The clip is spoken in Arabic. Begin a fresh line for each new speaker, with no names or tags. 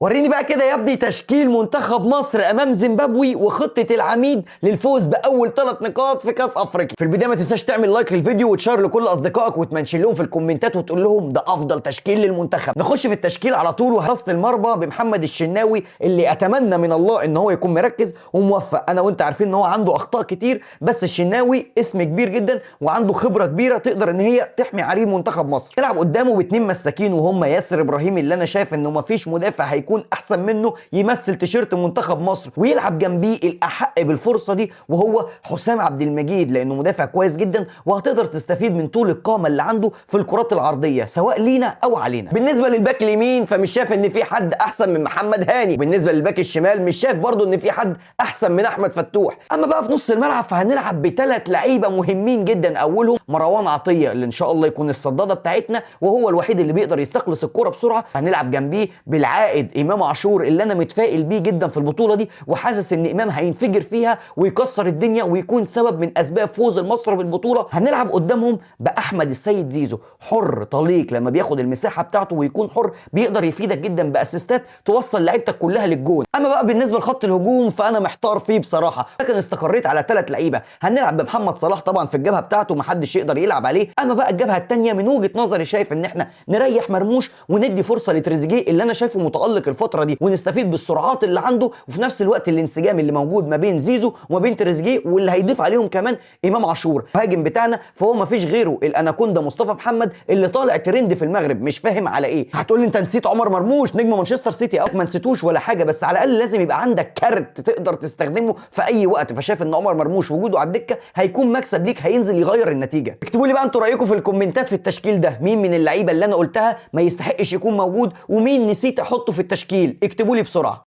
وريني بقى كده يا ابني تشكيل منتخب مصر امام زيمبابوي وخطه العميد للفوز باول 3 نقاط في كاس افريقيا. في البدايه ما تنساش تعمل لايك للفيديو وتشير لكل اصدقائك وتمنشن لهم في الكومنتات وتقول لهم ده افضل تشكيل للمنتخب. نخش في التشكيل على طول. وحراسه المرمى بمحمد الشناوي اللي اتمنى من الله ان هو يكون مركز وموفق. انا وانت عارفين ان هو عنده اخطاء كتير، بس الشناوي اسم كبير جدا وعنده خبره كبيره تقدر ان هي تحمي عريض منتخب مصر. يلعب قدامه باتنين مساكين وهم ياسر ابراهيم اللي انا شايف انه ما فيش مدافع هيكون احسن منه يمثل تيشيرت منتخب مصر، ويلعب جنبيه الاحق بالفرصه دي وهو حسام عبد المجيد لانه مدافع كويس جدا وهتقدر تستفيد من طول القامه اللي عنده في الكرات العرضيه سواء لينا او علينا. بالنسبه للباك اليمين فمش شايف ان في حد احسن من محمد هاني، وبالنسبه للباك الشمال مش شايف برضو ان في حد احسن من احمد فتوح. اما بقى في نص الملعب فهنلعب بثلاث لعيبه مهمين جدا. اولهم مروان عطيه اللي ان شاء الله يكون الصداده بتاعتنا وهو الوحيد اللي بيقدر يستخلص الكره بسرعه. هنلعب جنبيه بالعائد امام عاشور اللي انا متفائل بيه جدا في البطوله دي وحاسس ان امام هينفجر فيها ويكسر الدنيا ويكون سبب من اسباب فوز المصري بالبطوله. هنلعب قدامهم باحمد السيد زيزو، حر طليق لما بياخد المساحه بتاعته ويكون حر بيقدر يفيدك جدا باسيستات توصل لعيبتك كلها للجون. اما بقى بالنسبه لخط الهجوم فانا محتار فيه بصراحه، لكن استقريت على 3 لعيبه. هنلعب بمحمد صلاح طبعا في الجبهه بتاعته محدش يقدر يلعب عليه. اما بقى الجبهه الثانيه من وجهه نظري شايف ان احنا نريح مرموش وندي فرصه لتريزيجيه اللي انا شايفه متالق الفتره دي ونستفيد بالسرعات اللي عنده وفي نفس الوقت الانسجام اللي موجود ما بين زيزو وما بين تريزيجيه واللي هيضيف عليهم كمان امام عاشور الهاجم بتاعنا. فهو ما فيش غيره الاناكوندا مصطفى محمد اللي طالع ترند في المغرب مش فاهم على ايه. هتقول لي انت نسيت عمر مرموش نجم مانشستر سيتي. او ما نسيتوش ولا حاجه، بس على الاقل لازم يبقى عندك كارت تقدر تستخدمه في اي وقت. فشايف ان عمر مرموش وجوده على الدكه هيكون مكسب ليك، هينزل يغير النتيجه. اكتبوا لي بقى انتوا رايكم في الكومنتات في التشكيل ده، مين من اللعيبه اللي انا قلتها ما يستحقش يكون موجود ومين نسيت احطه في التشكيل. اكتبوا لي بسرعه.